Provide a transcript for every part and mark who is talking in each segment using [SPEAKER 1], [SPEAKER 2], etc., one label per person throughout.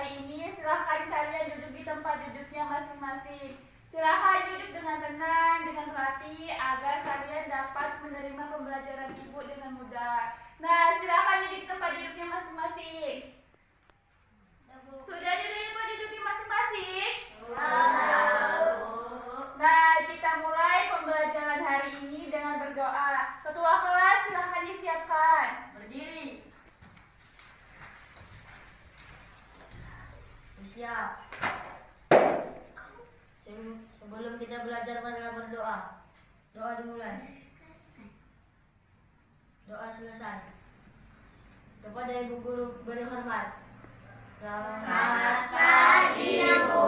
[SPEAKER 1] hari ini, silahkan kalian duduk di tempat duduknya masing-masing. Silahkan duduk dengan tenang, dengan rapi, agar kalian dapat menerima pembelajaran ibu dengan mudah. Nah, silahkan duduk di tempat duduknya masing-masing. Sudah duduk di tempat duduknya masing-masing? Nah, kita mulai pembelajaran hari ini dengan berdoa. Ketua kelas, silahkan disiapkan.
[SPEAKER 2] Berdiri. Siap. Sebelum kita belajar, marilah berdoa. Doa dimulai. Doa selesai. Kepada ibu guru beri hormat. Selamat pagi, Ibu.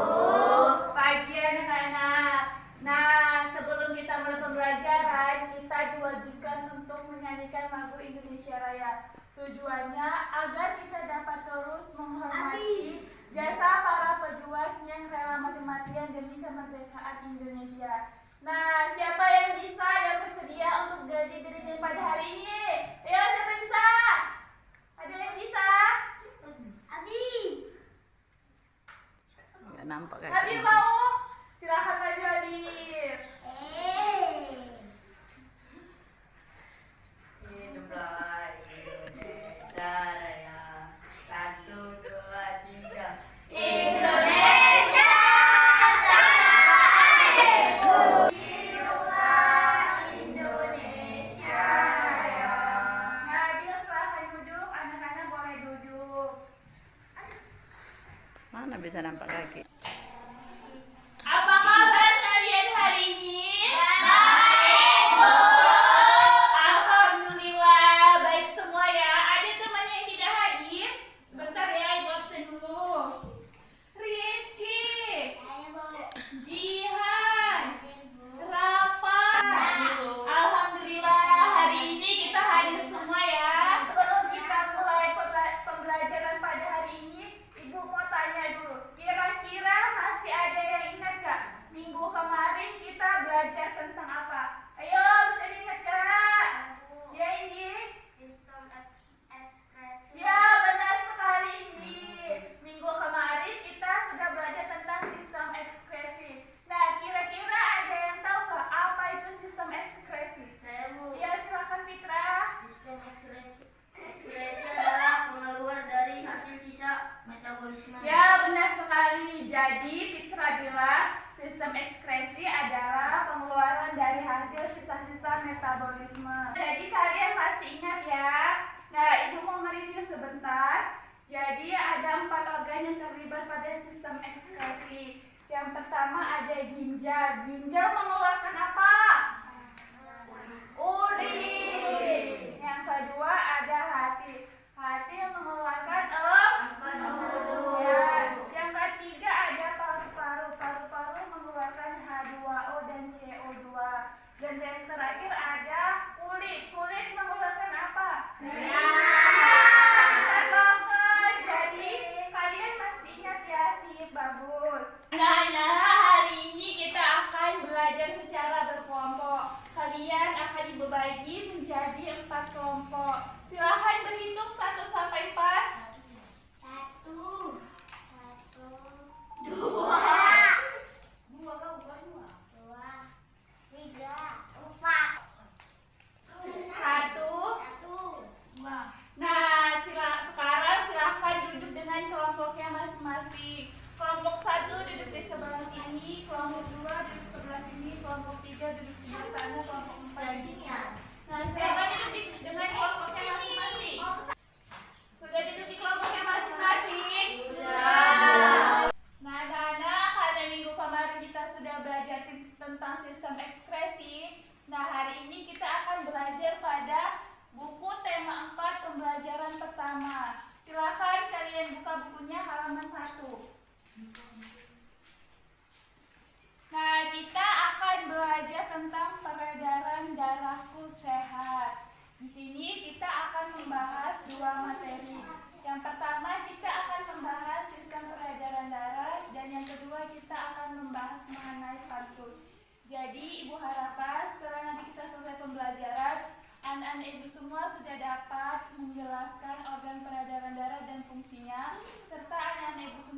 [SPEAKER 1] Pagi anak-anak. Nah, sebelum kita mulai pembelajaran, kita diwajibkan untuk menyanyikan lagu Indonesia Raya. Tujuannya agar kita dapat terus menghormati jasa para pejuang yang rela mati-matian demi kemerdekaan Indonesia. Nah, siapa yang bisa dan bersedia untuk jadi dirinya pada hari ini? Ayo, siapa yang bisa? Ada yang bisa? Abi.
[SPEAKER 3] Nggak nampak kayak
[SPEAKER 1] Abi mau? Silahkan maju, Abi.
[SPEAKER 2] Hiduplah Indonesia Raya. 1, 2, 3.
[SPEAKER 1] Indonesia tanah airku. Hiduplah Indonesia Raya. Nah, Adil silahkan duduk, anak-anak boleh duduk.
[SPEAKER 3] mana bisa nampak kaki.
[SPEAKER 1] Apa kabar kalian hari ini?
[SPEAKER 2] Baik, Bu.
[SPEAKER 1] Alhamdulillah, baik semua ya. Ada temannya yang tidak hadir? Sebentar ya, ibu absen dulu. Rizky, Jihan, Rapan. Alhamdulillah, hari ini kita hadir semua ya. Sebelum kita mulai pembelajaran pada hari ini, ibu mau tanya dulu. Kira-kira masih ada yang ingat gak? Minggu kemarin kita belajar tentang apa? Ayo, bisa diingat gak? Ya ini?
[SPEAKER 2] Sistem ekspresi.
[SPEAKER 1] Ya, benar sekali ini. Minggu kemarin kita sudah belajar tentang sistem ekspresi. Nah, kira-kira ada yang tahu gak apa itu sistem ekspresi?
[SPEAKER 2] Saya, Bu.
[SPEAKER 1] Ya, silakan Fitra.
[SPEAKER 2] Sistem ekspresi adalah pengeluar dari hasil sisa metabolisme.
[SPEAKER 1] Ya, benar sekali. Jadi, Fitra bilang sistem ekskresi adalah pengeluaran dari hasil sisa-sisa metabolisme. Jadi, kalian masih ingat ya? Nah, Ibu mau mereview sebentar. Jadi, ada 4 organ yang terlibat pada sistem ekskresi. Yang pertama ada ginjal. Ginjal mengeluarkan apa? Urin. Yang kedua ada hati. Hati yang mengeluarkan
[SPEAKER 2] Empedu.
[SPEAKER 1] Ya. Yang ketiga ada paru-paru. Paru-paru mengeluarkan H2O dan CO2. Dan yang terakhir ada kulit. Kulit mengeluarkan apa? Pintar banget. Jadi kalian masih ingat ya, sip, bagus. Nah, hari ini kita akan belajar secara berkelompok. Kalian akan dibagi menjadi 4 kelompok. Silahkan berhitung 1 sampai 4.
[SPEAKER 2] 1, 2,
[SPEAKER 1] 2,
[SPEAKER 2] 3, 4.
[SPEAKER 1] 1. Nah, sekarang silahkan duduk dengan kelompoknya masing-masing. Kelompok 1 duduk di sebelah sini, kelompok 2 duduk sebelah sini, kelompok 3 duduk sebelah sana, kelompok 4 di sini. Nah, silahkan duduk dengan kelompoknya masing-masing. Sudah duduk di kelompoknya masing-masing? Nah, anak-anak, karena minggu kemarin kita sudah belajar tentang sistem ekspresi. Nah, hari ini kita akan belajar pada buku tema 4 pembelajaran pertama. Silakan kalian buka bukunya halaman 1. Nah, kita akan belajar tentang peredaran darahku sehat. Di sini kita akan membahas 2 materi. Yang pertama kita akan membahas sistem peredaran darah dan yang kedua kita akan membahas mengenai pantun. Jadi Ibu harapkan setelah nanti kita selesai pembelajaran, anak-anak Ibu semua sudah dapat menjelaskan organ peredaran darah dan fungsinya, serta anak-anak Ibu semua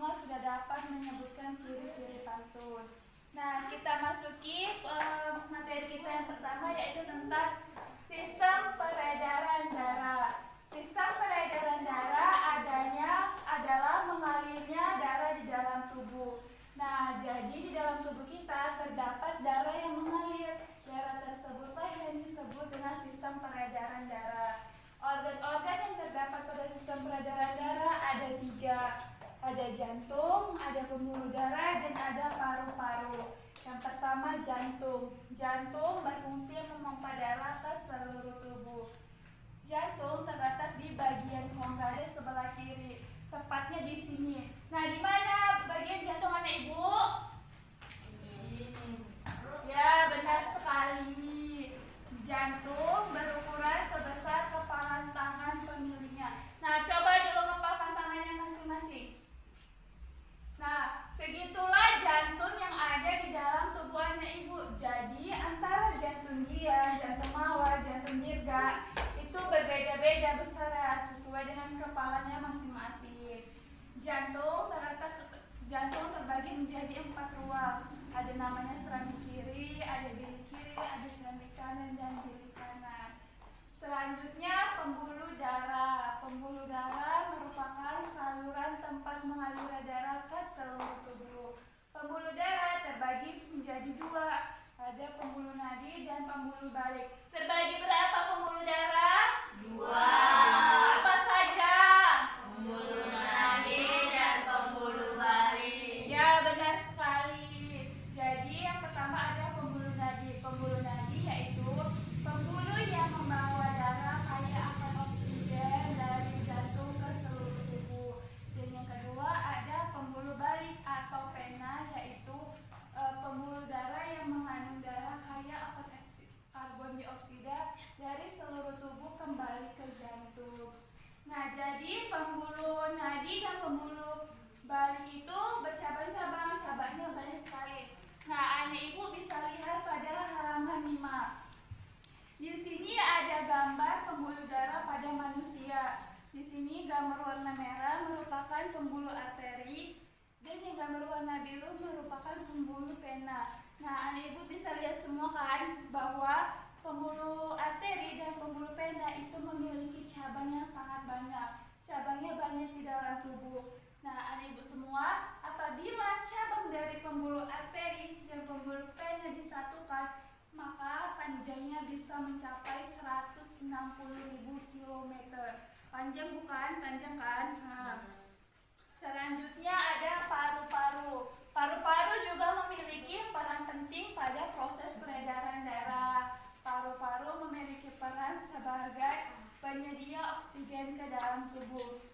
[SPEAKER 1] Ada jantung, ada pembuluh darah, dan ada paru-paru. Yang pertama jantung. Jantung berfungsi memompa darah ke seluruh tubuh. Jantung terletak di bagian rongga sebelah kiri, tepatnya di sini. Nah, di mana bagian jantung anak ibu? Ya, benar sekali. Jantung berukuran sebesar kepalan tangan pemiliknya. Nah, coba dulu kepalkan tangannya masing-masing. Nah, segitulah jantung yang ada di dalam tubuh anak ibu. Jadi, antara jantung dia, jantung mawar, jantung dirga itu berbeda-beda besar sesuai dengan kepalanya masing-masing. Jantung terbagi menjadi 4 ruang. Ada namanya serambi kiri, ada bilik kiri, ada serambi kanan, dan bilik kanan. Selanjutnya pembuluh darah. Pembuluh darah merupakan saluran tempat mengalirnya darah ke seluruh tubuh. Pembuluh darah terbagi menjadi 2. Ada pembuluh nadi dan pembuluh balik. Terbagi berapa pembuluh darah?
[SPEAKER 2] 2.
[SPEAKER 1] Apa saja?
[SPEAKER 2] Pembuluh nadi dan pembuluh balik.
[SPEAKER 1] Ya, benar sekali. Jadi yang pertama ada pembuluh nadi. Pembuluh nadi yaitu pembuluh yang membawa darah kaya akan oksigen dari jantung ke seluruh tubuh. Dan yang kedua ada pembuluh balik atau pena, yaitu pembuluh darah yang mengandung darah kaya akan karbon dioksida dari seluruh tubuh kembali ke jantung. Nah, jadi pembuluh nadi dan pembuluh balik itu bercabang-cabang, cabangnya banyak sekali. Nah, anak ibu bisa lihat pada halaman 5. Di sini ada gambar pembuluh darah pada manusia. Di sini gambar warna merah merupakan pembuluh arteri, dan yang gambar warna biru merupakan pembuluh vena. Nah, anak ibu bisa lihat semua kan bahwa pembuluh arteri dan pembuluh vena itu memiliki cabang yang sangat banyak. Cabangnya banyak di dalam tubuh. Nah, anak ibu semua, apabila cabang dari pembuluh arteri dan pembuluh vena disatukan, maka panjangnya bisa mencapai 160.000 km. Panjang bukan? Panjang kan? Nah, selanjutnya ada paru-paru. Paru-paru juga memiliki peran penting pada proses peredaran darah. Paru-paru memiliki peran sebagai penyedia oksigen ke dalam tubuh.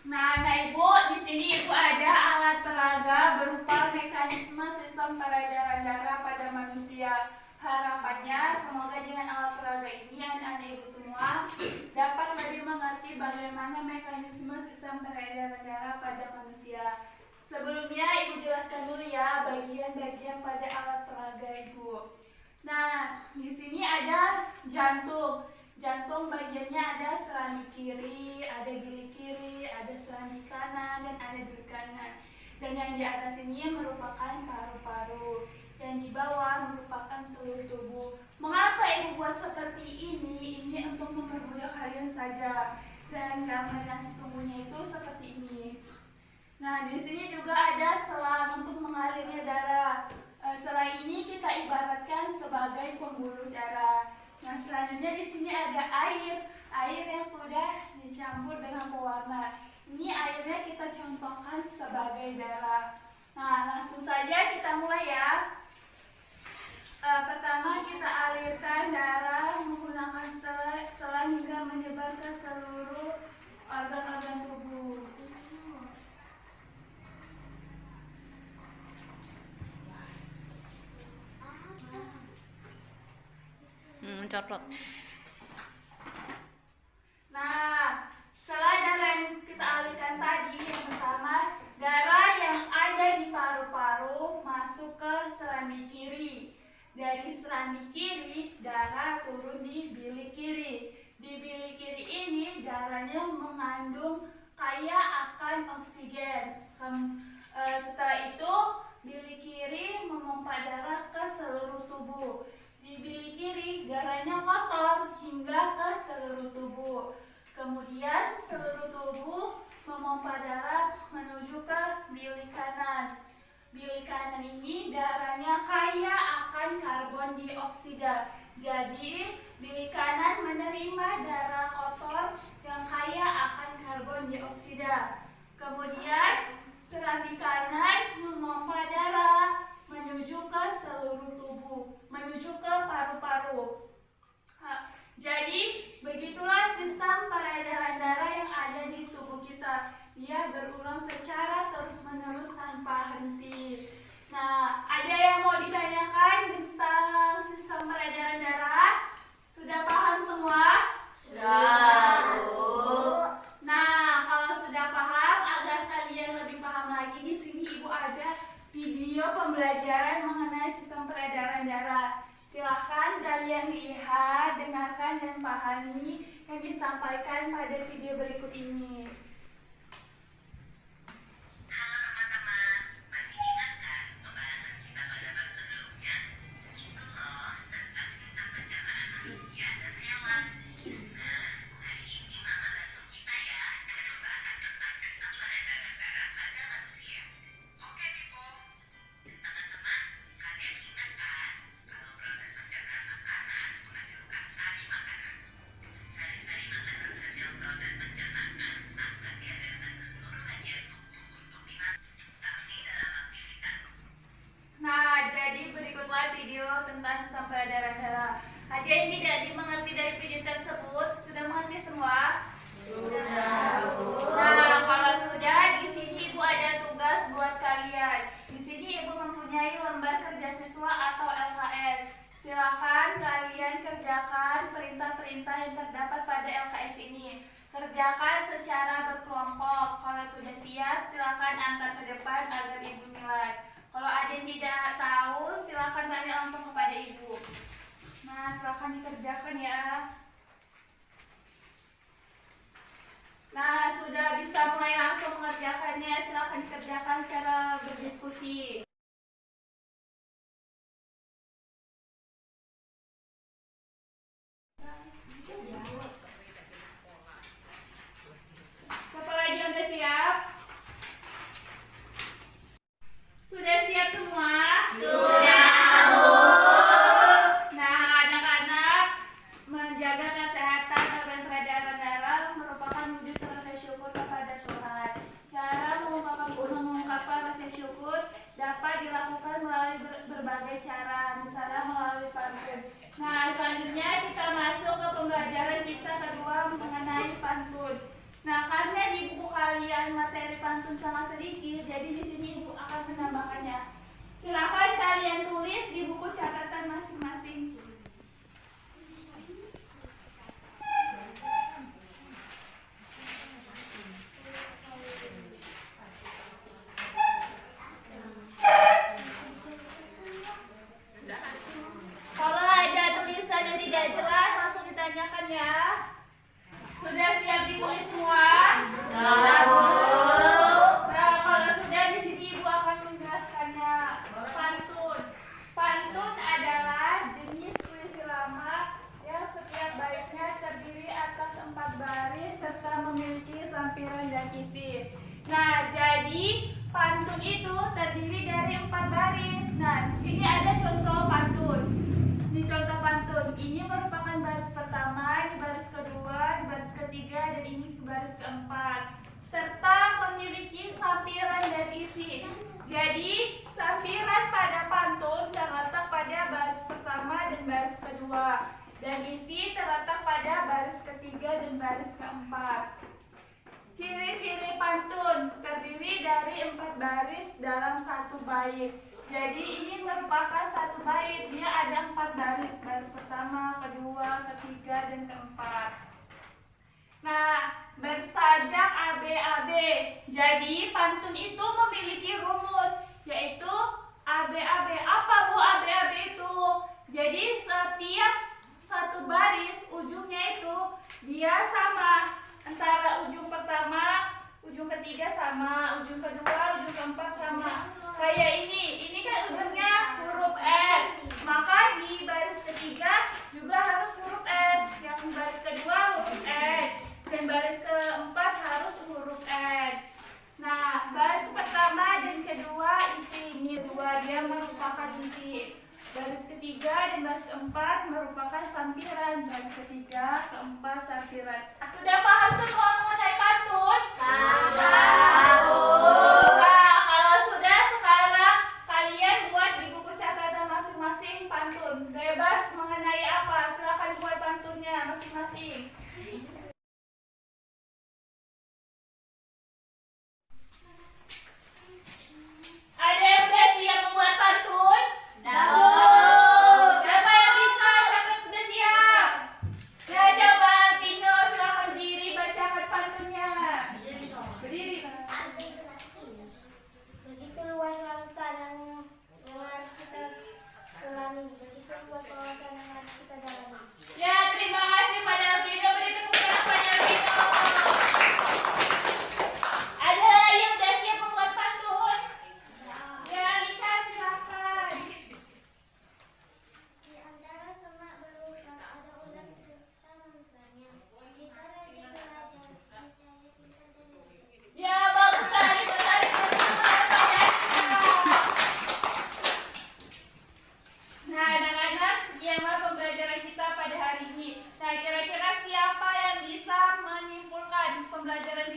[SPEAKER 1] Nah, ibu, di sini ibu ada alat peraga berupa mekanisme sistem peredaran darah pada manusia. Harapannya semoga dengan alat peraga ini anak-anak ibu semua dapat lebih mengerti bagaimana mekanisme sistem peredaran darah pada manusia. Sebelumnya ibu jelaskan dulu ya bagian-bagian pada alat peraga ibu. Nah, di sini ada jantung. Jantung bagiannya ada serambi kiri, ada bilik kiri, ada serambi kanan, dan ada bilik kanan. Dan yang di atas ini merupakan paru-paru. Yang di bawah merupakan seluruh tubuh. Mengapa ibu buat seperti ini? Ini untuk mempermudah kalian saja. Dan gambar yang sesungguhnya itu seperti ini. Nah, di sini juga ada selang untuk mengalirnya darah. Selang ini kita ibaratkan sebagai pembuluh darah. Nah, selanjutnya di sini ada air yang sudah dicampur dengan pewarna. Ini airnya kita contohkan sebagai darah. Nah, langsung saja kita mulai ya. Pertama kita alirkan darah menggunakan selang hingga menyebar ke seluruh organ-organ tubuh.
[SPEAKER 3] Mencorot.
[SPEAKER 1] Nah, setelah darah yang kita alirkan tadi, yang pertama darah yang ada di paru-paru masuk ke serambi kiri. Dari serambi kiri, darah turun di bilik kiri. Di bilik kiri ini darahnya mengandung kaya akan oksigen. Setelah itu, bilik kiri memompa darah ke seluruh tubuh. Di bilik kiri, darahnya kotor hingga ke seluruh tubuh. Kemudian, seluruh tubuh memompa darah menuju ke bilik kanan. Bilik kanan ini darahnya kaya akan karbon dioksida. Jadi, bilik kanan menerima darah kotor yang kaya akan karbon dioksida. Kemudian serambi kanan memompa darah menuju ke seluruh tubuh, menuju ke paru-paru. Jadi begitulah sistem peredaran darah yang ada di tubuh kita. Dia berulang secara terus-menerus tanpa henti. Nah, ada yang mau ditanyakan tentang sistem peredaran darah? Sudah paham semua?
[SPEAKER 2] Sudah.
[SPEAKER 1] Nah, kalau sudah paham, agar kalian lebih paham lagi, di sini Ibu ada video pembelajaran mengenai sistem peredaran darah. Silahkan kalian lihat, dengarkan, dan pahami yang disampaikan pada video berikut ini.
[SPEAKER 4] Halo teman-teman, masih ingat kan pembahasan kita pada bab sebelumnya? Itu loh, tentang sistem pencernaan manusia dan hewan. Nah, hari ini Mama bantu kita ya, dengan membahas tentang sistem peredaran darah pada manusia. Oke, Pipo. Teman-teman, kalian ingat kan kalau proses pencernaan makanan menghasilkan sari makanan. Sari-sari makanan hasil proses pencernaan akan diedarkan ke seluruh bagian tubuh untuk dimakan. Tapi dalam aktivitas
[SPEAKER 1] Nah, jadi berikutlah video tentang sistem peredaran darah. Ada yang tidak dimengerti dari video tersebut? Sudah mengerti semua? Nah, kalau sudah, di sini Ibu ada tugas buat kalian. Di sini Ibu mempunyai lembar kerja siswa atau LKS. Silakan kalian kerjakan perintah-perintah yang terdapat pada LKS ini. Kerjakan secara berkelompok. Kalau sudah siap, silakan antar ke depan agar Ibu nilai. Kalau ada yang tidak tahu, silakan tanya langsung kepada Ibu. Nah, silakan dikerjakan ya. Nah, sudah bisa mulai langsung mengerjakannya. Silakan dikerjakan secara berdiskusi. Siapa lagi yang udah siap? Sudah siap semua? Nah, anak-anak, menjaga kesehatan organ peredaran darah merupakan wujud rasa syukur kepada Tuhan. Cara mengungkapkan rasa syukur dapat dilakukan melalui berbagai cara, misalnya melalui pantun. Nah, selanjutnya kita masuk ke pembelajaran kita kedua mengenai pantun. Nah, karena di buku kalian materi pantun sangat sedikit, jadi di sini Ibu akan menambahkannya. Silakan kalian tulis di buku catatan masing-masing. Kalau ada tulisan yang tidak jelas, langsung ditanyakan ya. Sudah siap ditulis semua? Nah, kalau sudah, di sini Ibu akan menjelaskannya. Pantun. Pantun adalah jenis puisi lama yang setiap baitnya terdiri atas 4 baris serta memiliki sampiran dan isi. Nah, jadi pantun itu terdiri dari 4 baris. Nah, di sini ada contoh pantun. Ini contoh pantun. Ini merupakan baris pertama, ini baris kedua, ini baris ketiga, dan ini baris keempat. Serta memiliki sampiran dan isi. Jadi, sampiran pada pantun terletak pada baris pertama dan baris kedua. Dan isi terletak pada baris ketiga dan baris keempat. Ciri-ciri pantun terdiri dari 4 baris dalam 1 bait. Jadi ini merupakan 1 bait. Dia ada 4 baris. Baris pertama, kedua, ketiga, dan keempat. Nah, bersajak ABAB. Jadi pantun itu memiliki rumus, yaitu ABAB. Apa Bu ABAB itu? Jadi setiap 1 baris ujungnya itu dia sama. Antara ujung pertama, ujung ketiga sama, ujung kedua, ujung keempat sama. Kayak ini kan ujungnya huruf N. Maka di baris ketiga juga harus huruf N. Yang baris kedua huruf N. Dan baris keempat harus huruf N. Nah, baris pertama dan kedua isi ini dua, dia merupakan isi. Baris ketiga dan baris keempat merupakan sampiran. Baris ketiga, keempat sampiran. Sudah paham semua mengenai pantun?
[SPEAKER 2] Sudah.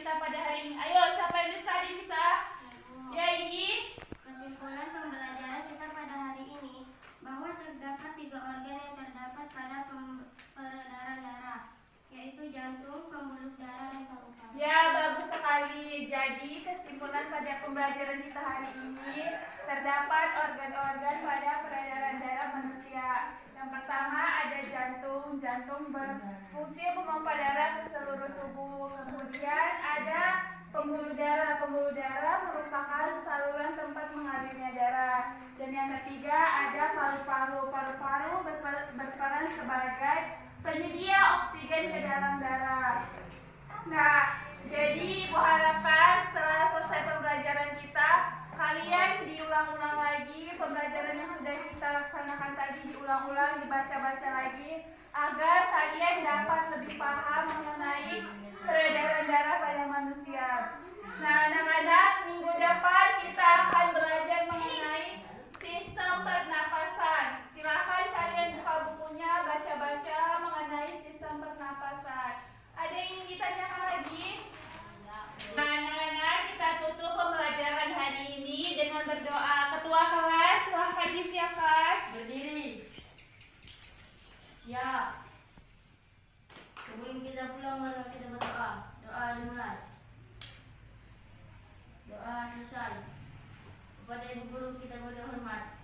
[SPEAKER 1] kita pada hari ini. Ayo, siapa yang bisa bisa? Ya, ini.
[SPEAKER 5] Kesimpulan pembelajaran kita pada hari ini bahwa terdapat 3 organ yang terdapat pada peredaran darah, yaitu jantung, pembuluh darah, dan paru-paru.
[SPEAKER 1] Ya, bagus sekali. Jadi, kesimpulan pada pembelajaran kita hari ini terdapat organ-organ pada peredaran darah manusia. Yang pertama ada jantung. Jantung berfungsi memompa darah ke seluruh tubuh. Kemudian ada pembuluh darah. Pembuluh darah merupakan saluran tempat mengalirnya darah. Dan yang ketiga ada paru-paru. Paru-paru berperan sebagai penyedia oksigen ke dalam darah. Nah, jadi Ibu harapkan setelah selesai pembelajaran kita, kalian diulang-ulang lagi pembelajaran yang sudah kita laksanakan tadi, diulang-ulang, dibaca-baca lagi, agar kalian dapat lebih paham mengenai peredaran darah pada manusia. Nah, anak-anak, minggu depan kita akan belajar mengenai sistem pernapasan. Silakan kalian buka bukunya, baca-baca mengenai sistem pernapasan. Ada yang ingin ditanyakan lagi? Nah, anak-anak, kita tutup pembelajaran hari ini dengan berdoa. Ketua kelas, silahkan disiapkan.
[SPEAKER 2] Berdiri. Siap. Sebelum kita pulang, mari kita berdoa. Doa dimulai. Doa selesai. Kepada ibu guru kita beri hormat.